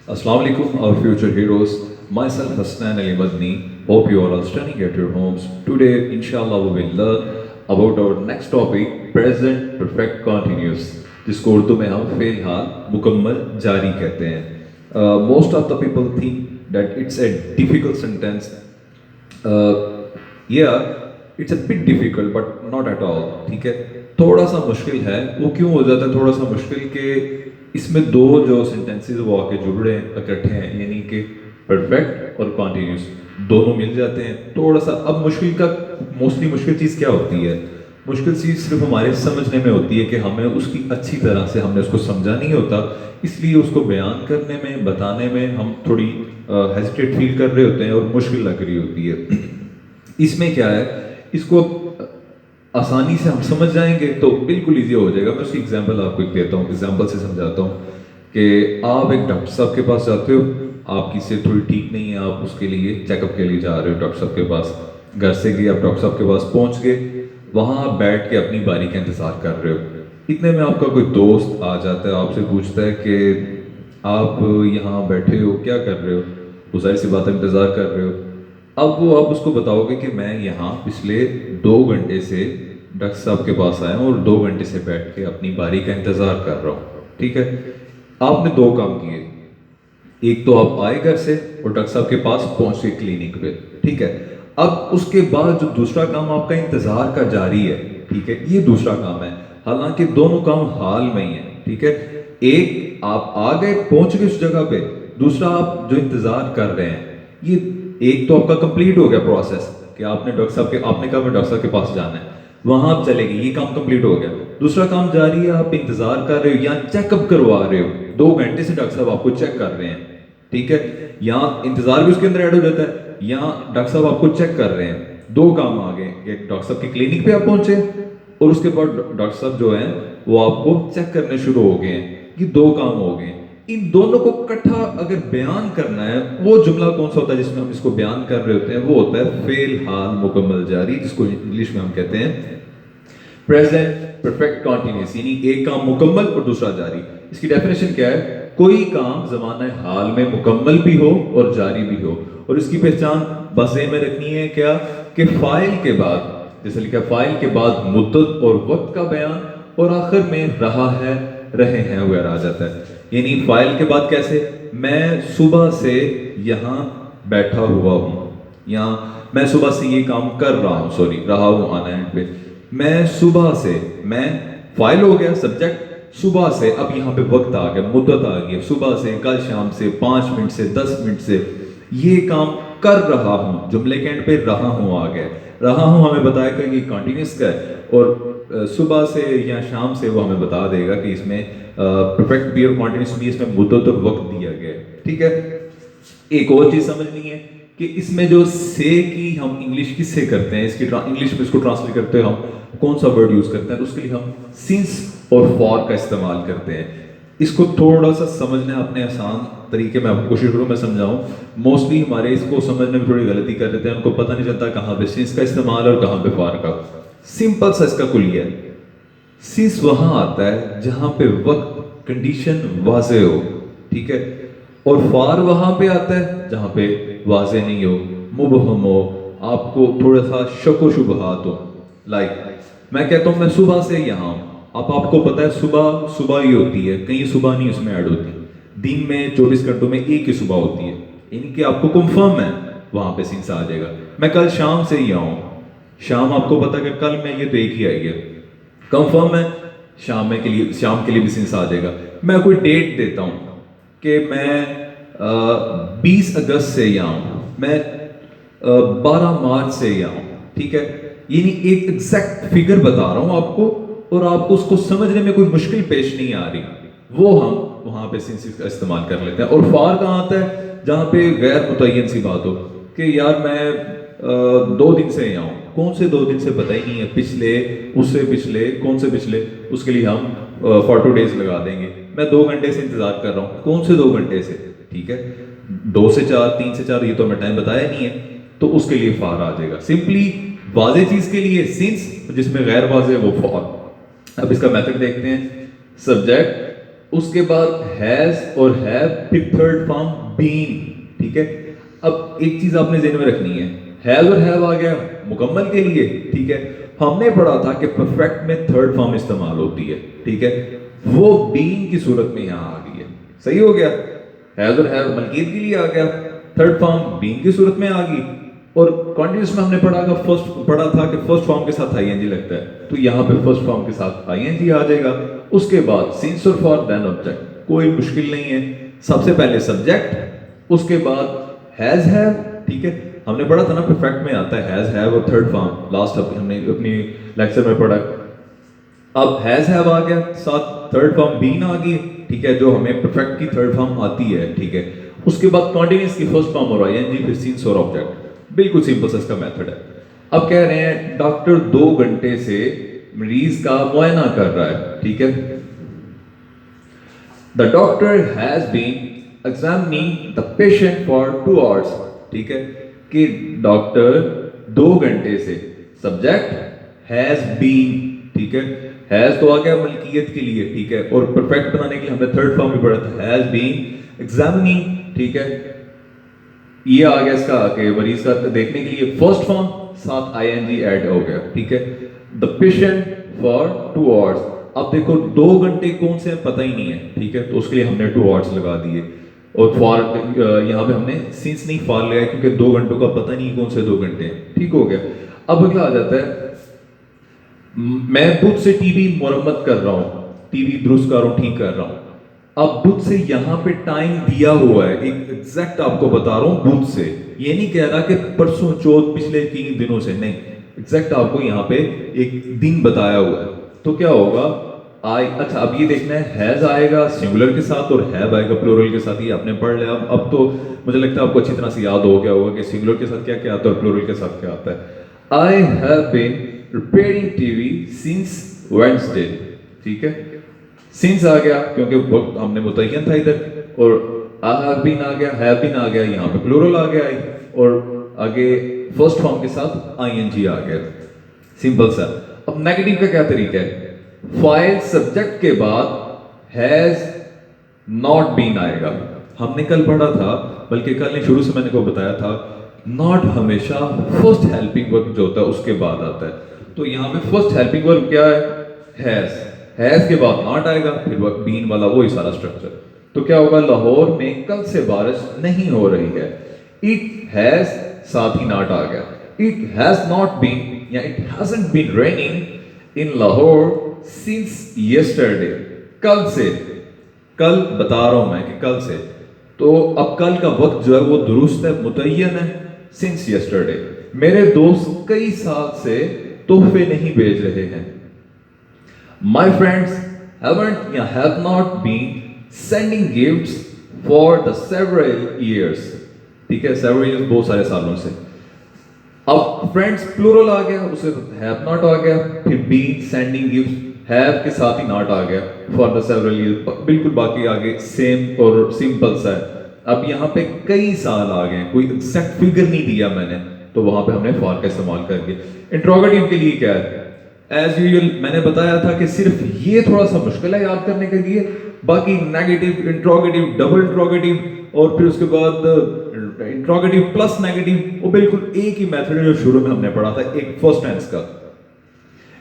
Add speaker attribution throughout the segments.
Speaker 1: Assalamu alaikum, our future heroes. Myself, Hasnan Ali Madni. Hope you all are standing at your homes. Today, inshallah, we will learn about our next topic, present perfect continuous, जिसको उर्दू में हम fail हाल मुकम्मल जारी कहते हैं. Most of the people think that it's a difficult sentence. Yeah, it's a bit difficult, but not at all. ठीक है, थोड़ा सा मुश्किल है. वो क्यों हो जाता है थोड़ा सा मुश्किल? के इसमें दो जो सेंटेंसेस वो आके जुड़ रहे हैं, इकट्ठे हैं, यानी कि परफेक्ट और कॉन्टिन्यूस दोनों मिल जाते हैं. थोड़ा सा अब मुश्किल का मोस्टली मुश्किल चीज़ क्या होती है? मुश्किल चीज़ सिर्फ हमारे समझने में होती है कि हमें उसकी अच्छी तरह से हमने उसको समझा नहीं होता, इसलिए उसको बयान करने में, बताने में हम थोड़ी हेजिटेट फील कर रहे होते हैं और मुश्किल लग रही होती है. इसमें क्या है, इसको आसानी से हम समझ जाएंगे तो बिल्कुल इजी हो जाएगा. मैं उसकी एग्जांपल आपको एक देता हूँ, एग्जांपल से समझाता हूँ कि आप एक डॉक्टर साहब के पास जाते हो, आपकी सेहत थोड़ी ठीक नहीं है, आप उसके लिए चेकअप के लिए जा रहे हो डॉक्टर साहब के पास. घर से गए, आप डॉक्टर साहब के पास पहुँच गए, वहाँ आप बैठ के अपनी बारी का इंतज़ार कर रहे हो. इतने में आपका कोई दोस्त आ जाता है, आपसे पूछता है कि आप यहाँ बैठे हो, क्या कर रहे हो? तो जाहिर सी बात है, इंतज़ार कर रहे हो. अब वो आप उसको बताओगे कि मैं यहाँ पिछले 2 घंटे से डॉक्टर साहब के पास आया हूँ और 2 घंटे से बैठ के अपनी बारी का इंतज़ार कर रहा हूँ. ठीक है, आपने दो काम किए. एक तो आप आए घर से और डॉक्टर साहब के पास पहुंचे क्लिनिक पे. ठीक है, अब उसके बाद जो दूसरा काम आपका इंतजार का जारी है, ठीक है, ये दूसरा काम है. हालांकि दोनों काम हाल में ही है. ठीक है, एक आप आ गए, पहुंच गए उस जगह पे. दूसरा आप जो इंतजार कर रहे हैं, ये एक तो आपका कंप्लीट हो गया प्रोसेस कि आपने डॉक्टर साहब के, आपने कहा मैं डॉक्टर साहब के पास जाना है, वहां आप चले गए, ये काम कंप्लीट हो गया. दूसरा काम जारी है, आप इंतजार कर रहे हो या चेकअप करवा रहे हो. 2 घंटे से डॉक्टर साहब आपको चेक कर रहे हैं. ठीक है, यहाँ इंतजार भी उसके अंदर ऐड हो जाता है, यहाँ डॉक्टर साहब आपको चेक कर रहे हैं. दो काम आ गए, एक डॉक्टर साहब की क्लिनिक पे आप पहुंचे और उसके बाद डॉक्टर साहब जो है वो आपको चेक करने शुरू हो गए हैं. ये दो काम हो गए. इन दोनों को इकट्ठा अगर बयान करना है, वो जुमला कौन सा होता है जिसमें हम इसको बयान कर रहे होते हैं? वो होता है फेल हाल मुकम्मल जारी, जिसको इंग्लिश में हम कहते हैं प्रेजेंट परफेक्ट कॉन्टिन्यूस, यानी एक काम मुकम्मल और दूसरा जारी. इसकी डेफिनेशन क्या है? कोई काम जमाना हाल में मुकम्मल भी हो और जारी भी हो. और इसकी पहचान बस ए में रखनी है क्या, कि फाइल के बाद, जैसे लिखा फाइल के बाद मुद्दत और वक्त का बयान और आखिर में रहा है, रहे हैं वगैरह आ जाता है. यानी फाइल के बाद कैसे, मैं सुबह से यहाँ बैठा हुआ हूँ, यहाँ मैं सुबह से ये काम कर रहा हूँ, सॉरी रहा हूँ आना एंड पे. मैं सुबह से, मैं फाइल हो गया सब्जेक्ट, सुबह से, अब यहाँ पे वक्त आ गया, मुद्दत आ गई. सुबह से, कल शाम से, 5 मिनट से, 10 मिनट से ये काम कर रहा हूँ, जुमले के एंड पे रहा हूँ आ गया. रहा हूँ हमें बताएगा कि कंटिन्यूस का है, और सुबह से या शाम से वो हमें बता देगा कि इसमें परफेक्ट भी और कॉन्टिन्यूस भी, इसमें मुद्दत और वक्त दिया गया है. ठीक है, एक और चीज समझनी है कि इसमें जो से की हम इंग्लिश किससे करते हैं, इसकी इंग्लिश में इसको ट्रांसलेट करते हैं हम कौन सा वर्ड यूज करते हैं? तो उसके लिए हम सिंस और फॉर का इस्तेमाल करते हैं. इसको थोड़ा सा समझना है अपने आसान तरीके में, आपको कोशिश करूँ मैं समझाऊं. मोस्टली हमारे इसको समझने में थोड़ी गलती कर देते हैं, उनको पता नहीं चलता कहाँ पे सिंस का इस्तेमाल और कहाँ पे फॉर का. सिंपल सा इसका कुलिया है, सिंस वहां आता है जहां पे वक्त कंडीशन वाजे हो. ठीक है, और फार वहां पे आता है जहां पे वाजे नहीं हो, मुबहम हो, आपको थोड़ा सा शको शुबहात हो. लाइक मैं कहता हूं मैं सुबह से यहाँ हूं, अब आपको पता है सुबह सुबह ही होती है, कहीं सुबह नहीं उसमें ऐड होती. दिन में 24 घंटों में एक ही सुबह होती है, इनकी आपको कंफर्म है, वहां पे सिंस आ जाएगा. मैं कल शाम से ही आऊं, शाम आपको पता है कि कल में ये तो एक ही आई है, कंफर्म है. शाम में के लिए, शाम के लिए भी सिंस आ जाएगा. मैं कोई डेट देता हूं कि मैं 20 अगस्त से यहाँ हूं, मैं 12 मार्च से यहाँ हूं. ठीक है, यानी एक एग्जैक्ट फिगर बता रहा हूं आपको, और आपको उसको समझने में कोई मुश्किल पेश नहीं आ रही, वो हम वहां पे सिंस का इस्तेमाल कर लेते हैं. और फार कहाँ आता है? जहां पे गैर मुतय्यन सी बात हो कि यार मैं 2 दिन से यहाँ हूँ. कौन से 2 दिन से पता ही नहीं है, पिछले, उससे पिछले, कौन से पिछले, उसके लिए हम 42 डेज लगा देंगे. मैं 2 घंटे से इंतजार कर रहा हूँ, कौन से 2 घंटे से? ठीक है, 2 से 4, 3 से 4, ये तो हमें टाइम बताया नहीं है, तो उसके लिए फार आ जाएगा. सिंपली वाजे चीज के लिए सिंस, जिसमें गैर वाजे वो फॉर. अब इसका मेथड देखते हैं. सब्जेक्ट, उसके बाद हैज और हैव, फिर थर्ड फॉर्म बीन, ठीक है। अब एक चीज आपने ज़हन में रखनी है, हैज और हैव आ गया मुकम्मल के लिए, ठीक है। हमने पढ़ा था कि परफेक्ट में थर्ड फॉर्म इस्तेमाल होती है, ठीक है। वो बीन की सूरत में यहां आ गई है, सही हो गया। हैज और हैव मलकियत के लिए आ गया, थर्ड फॉर्म बीन की सूरत में आ गई। और कॉन्टिन्यूस में हमने पढ़ा था कि फर्स्ट फॉर्म के साथ आईएनजी लगता है, तो यहाँ पे फर्स्ट फॉर्म के साथ आईएनजी आ जाएगा। उसके बाद सिंस और फॉर देन ऑब्जेक्ट, कोई मुश्किल नहीं है। सबसे पहले सब्जेक्ट, उसके बाद हैज हैव, ठीक है। हमने पढ़ा था ना परफेक्ट में आता है हैज हैव और थर्ड फॉर्म, लास्ट हमने अपनी लेक्चर में पढ़ा। अब हैज हैव आ गया, साथ थर्ड फॉर्म बीन आ गई, ठीक है, जो हमें परफेक्ट की थर्ड फॉर्म आती है, ठीक है। उसके बाद कॉन्टिन्यूस की फर्स्ट फॉर्म और आईएनजी, फिर सिंस और ऑब्जेक्ट। बिल्कुल सिंपल सा इसका मेथड है। अब कह रहे हैं डॉक्टर 2 घंटे से मरीज का मुआयना कर रहा है, ठीक है। The doctor has been examining the patient for 2 hours, ठीक है। कि डॉक्टर 2 घंटे से, सब्जेक्ट हैज बीन, ठीक है। हैज तो आ गया मलकियत के लिए, ठीक है। और परफेक्ट बनाने के लिए हमने थर्ड फॉर्म भी पढ़ा था, हैज बीन एग्जामिनिंग, ठीक है। ये आ गया इसका कि मरीज का देखने के लिए फर्स्ट फॉर्म, साथ आईएनजी ऐड हो गया, ठीक है। The patient for 2 hours. अब देखो 2 घंटे कौन से पता ही नहीं है, ठीक है, तो उसके लिए हमने 2 आवर्स लगा दिए। और फॉर यहाँ पे हमने सिंस नहीं फॉर लिया क्योंकि 2 घंटों का पता नहीं कौन से 2 घंटे हैं, ठीक हो गया। अब अगला आ जाता है, मैं बुध से टीवी मुरम्मत कर रहा हूँ, टीवी दुरुस्त कर रहा हूँ, ठीक कर रहा हूँ। अब बुध से यहाँ पे टाइम दिया हुआ है, एक एग्जैक्ट आपको बता रहा हूँ बुध से, ये नहीं कह रहा कि परसों चौथ पिछले 3 दिनों से, नहीं, एग्जैक्ट आपको यहाँ पे एक दिन बताया हुआ है। तो क्या होगा, आई, अच्छा अब ये देखना है, हैज आएगा सिंगुलर के साथ और हैव आएगा प्लूरल के साथ, ये आपने पढ़ लिया। अब तो मुझे लगता है आपको अच्छी तरह से याद हो गया होगा कि सिंगुलर के साथ क्या क्या आता है और प्लूरल के साथ क्या आता है। I have been repairing TV since Wednesday, ठीक है। सिंस आ गया क्योंकि वक्त हमने मुतय्यन था इधर, और आई हैव बीन आ गया, हैव बीन आ गया, यहाँ पे प्लूरल आ गया, और आगे फर्स्ट फॉर्म के साथ आईएनजी आ गया, सिंपल सा। अब नेगेटिव का क्या तरीका है, फाइल सब्जेक्ट के बाद हैज नॉट बीन आएगा। हमने कल पढ़ा था, बल्कि कल ने शुरू से मैंने को बताया था, नॉट हमेशा फर्स्ट हेल्पिंग वर्ब जो होता है उसके बाद आता है। तो यहाँ पे फर्स्ट हेल्पिंग वर्ब क्या है, हैज के बाद नॉट आएगा, फिर बीन वाला वही सारा स्ट्रक्चर। तो क्या होगा, लाहौर में कल से बारिश नहीं हो रही है। इट हैज, साथ ही नॉट आ गया, इट हैज नॉट बीन या it hasn't been raining in Lahore since yesterday, कल से, कल बता रहा हूं मैं कि कल से। तो अब कल का वक्त जो है वो दुरुस्त है, मुतय्यन है, सिंस यस्टरडे। मेरे दोस्त कई साल से तोहफे नहीं भेज रहे हैं। My friends haven't या have not been sending gifts for the several years, ठीक है, several years बहुत सारे सालों से। अब फ्रेंड्स प्लूरल आ गया, उसे have not आ गया, फिर been sending gifts, have के साथ ही not आ गया, for the several years, बिल्कुल बाकी आगे सेम और सिंपल सा है। अब यहाँ पे कई साल आ गए, कोई एग्जैक्ट फिगर नहीं दिया मैंने, तो वहां पे हमने for का इस्तेमाल कर दिया। इंट्रोगेटिव के लिए क्या है, एज यूजुअल मैंने बताया था कि सिर्फ ये थोड़ा सा मुश्किल है याद करने के लिए, बाकी नेगेटिव, इंट्रोगेटिव, डबल इंट्रोगेटिव और फिर उसके बाद इंट्रोगेटिव प्लस नेगेटिव, वो बिल्कुल एक ही मेथड है जो शुरू में हमने पढ़ा था, एक फर्स्ट टेंस का।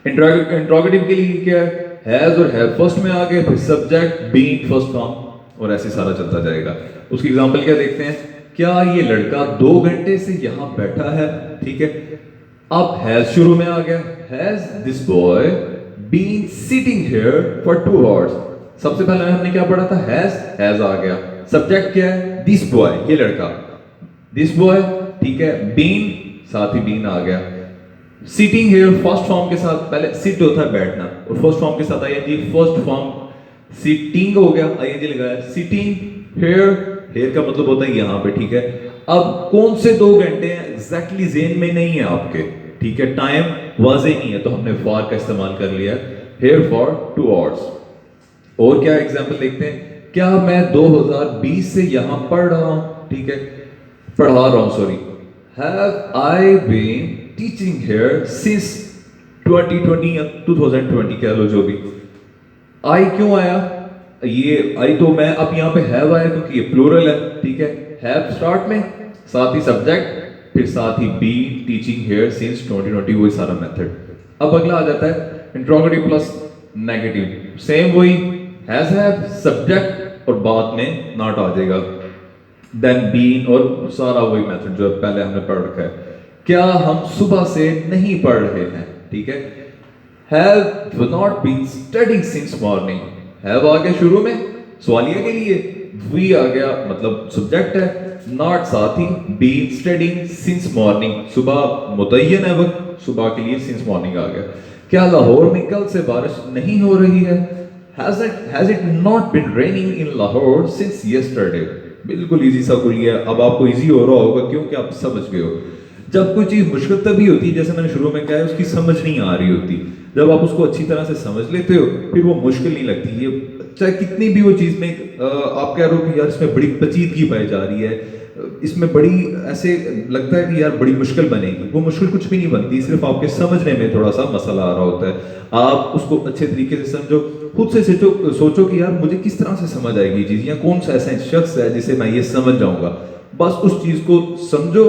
Speaker 1: इंट्रोगेटिव के लिए क्या है, हैज और हैव फर्स्ट में आ गए, फिर सब्जेक्ट बीइंग फर्स्ट फॉर्म, और ऐसे सारा चलता जाएगा। उसकी एग्जांपल क्या देखते हैं, क्या ये लड़का 2 घंटे से यहाँ बैठा है, ठीक है। अब हैज शुरू में आ गया, has this boy been sitting here for 2 hours. सबसे पहले हमने क्या पढ़ा था, हैज आ गया, सब्जेक्ट क्या है, दिस बॉय, ये लड़का, दिस बॉय, ठीक है, बीन, साथ ही बीन आ गया। सिटिंग हियर फर्स्ट फॉर्म के साथ, पहले सिट होता है बैठना, और फर्स्ट फॉर्म के साथ आईएनजी, फर्स्ट फॉर्म सिटिंग हो गया, आईएनजी लगाया, सिटिंग हियर, हियर का मतलब होता है यहाँ पे, ठीक है। अब कौन से 2 घंटे हैं एग्जैक्टली ज़हन में नहीं है आपके, ठीक है, टाइम वाज़े नहीं है, तो हमने फॉर का इस्तेमाल कर लिया, हियर फॉर 2 आवर्स। और क्या एग्जांपल देखते हैं, क्या मैं 2020 से यहाँ पढ़ रहा हूँ, ठीक है, पढ़ा रहा हूँ, sorry, have I been teaching here since 2020 या 2020 कह लो, जो भी। आई क्यों आया, ये आई तो मैं अब यहाँ पे हैव आया क्योंकि ये प्लूरल है, ठीक है। हैव स्टार्ट में, साथ ही सब्जेक्ट, फिर साथ ही बी टीचिंग हियर सिंस 2020, वही सारा मेथड। अब अगला आ जाता है इंट्रोगेटिव प्लस नेगेटिव, सेम वही हैज हैव सब्जेक्ट और बाद में नॉट आ जाएगा, देन बीन और सारा वही मेथड जो पहले हमने पढ़ रखा है। क्या हम सुबह से नहीं पढ़ रहे हैं, ठीक है। Have not been studying since morning, have आ गया शुरू में सवालिया के लिए, वी आ गया मतलब सब्जेक्ट है, नॉट साथ ही, बीन स्टडिंग सिंस मॉर्निंग, सुबह मुतय्यन है वक्त, सुबह के लिए सिंस मॉर्निंग आ गया। क्या लाहौर में कल से बारिश नहीं हो रही है, has it not been raining in Lahore since yesterday? बिल्कुल इजी सा खुलिया, अब आपको इजी हो रहा होगा क्योंकि आप समझ गए हो। जब कोई चीज मुश्किल तभी होती है, जैसे मैंने शुरू में कहा है, उसकी समझ नहीं आ रही होती। जब आप उसको अच्छी तरह से समझ लेते हो फिर वो मुश्किल नहीं लगती। ये चाहे कितनी भी वो चीज में आप कह रहे हो कि यार इसमें बड़ी पेचीदगी पाई जा रही है, इसमें बड़ी ऐसे लगता है कि यार बड़ी मुश्किल बनेगी, वो मुश्किल कुछ भी नहीं बनती, सिर्फ आपके समझने में थोड़ा सा मसला आ रहा होता है। आप उसको अच्छे तरीके से समझो, खुद से सोचो कि यार मुझे किस तरह से समझ आएगी ये चीज, या कौन सा ऐसा शख्स है जिसे मैं ये समझ जाऊंगा। बस उस चीज को समझो,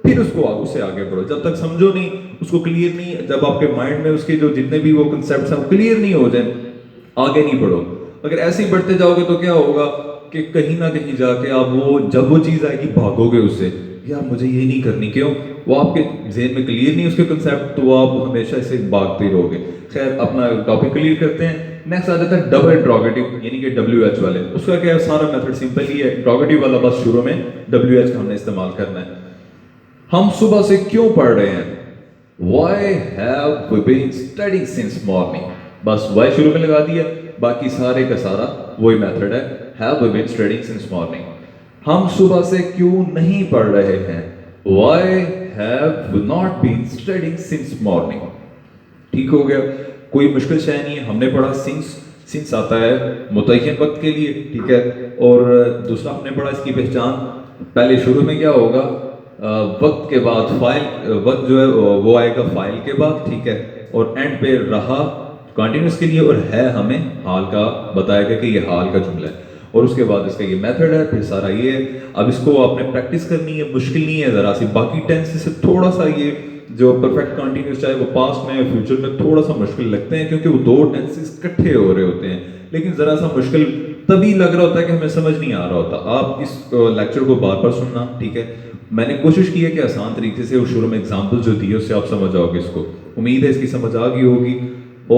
Speaker 1: फिर उसको उससे आगे बढ़ो। जब तक समझो नहीं, उसको क्लियर नहीं, जब आपके माइंड में उसके जो जितने भी वो कंसेप्ट हैं वो क्लियर नहीं हो जाए, आगे नहीं बढ़ो। अगर ऐसे ही बढ़ते जाओगे तो क्या होगा कि कहीं ना कहीं जाके आप वो जब वो चीज आएगी भागोगे उससे, यार मुझे ये नहीं करनी, क्यों, वो आपके जहन में क्लियर नहीं उसके कंसेप्ट, तो वो आप हमेशा इसे भागते रहोगे। खैर अपना टॉपिक क्लियर करते हैं। नेक्स्ट आ जाता है डबल इंट्रोगेटिव, यानी कि WH वाले। उसका क्या है, सारा मेथड सिंपल ही है। इंट्रोगेटिव वाला बस शुरू में WH का हमने इस्तेमाल करना है। हम सुबह से क्यों पढ़ रहे हैं, Why have we been studying since morning? बस why शुरू में लगा दिया, बाकी सारे का सारा वही मेथड है, have we been studying since morning। हम सुबह से क्यों नहीं पढ़ रहे हैं, Why have we not been studying since morning। ठीक हो गया, कोई मुश्किल शय नहीं है। हमने पढ़ा सिंस आता है मुतय्यन वक्त के लिए, ठीक है। और दूसरा हमने पढ़ा इसकी पहचान, पहले शुरू में क्या होगा, वक्त के बाद फाइल, वक्त जो है वो आएगा फाइल के बाद, ठीक है। और एंड पे रहा कंटिन्यूस के लिए, और है हमें हाल का बताएगा कि ये हाल का जुमला है, और उसके बाद इसका ये मेथड है, फिर सारा ये है। अब इसको आपने प्रैक्टिस करनी है, मुश्किल नहीं है ज़रा सी। बाकी टेंस से थोड़ा सा ये जो परफेक्ट कंटिन्यूस, चाहे वो पास्ट में या फ्यूचर में, थोड़ा सा मुश्किल लगते हैं क्योंकि वो दो टेंसेस इकट्ठे हो रहे होते हैं, लेकिन ज़रा सा मुश्किल तभी लग रहा होता है कि हमें समझ नहीं आ रहा होता। आप इस लेक्चर को बार बार सुनना, ठीक है। मैंने कोशिश की है कि आसान तरीके से, वो शुरू में एग्जाम्पल जो दिए उससे आप समझ जाओगे इसको। उम्मीद है इसकी समझ आ गई होगी। ओ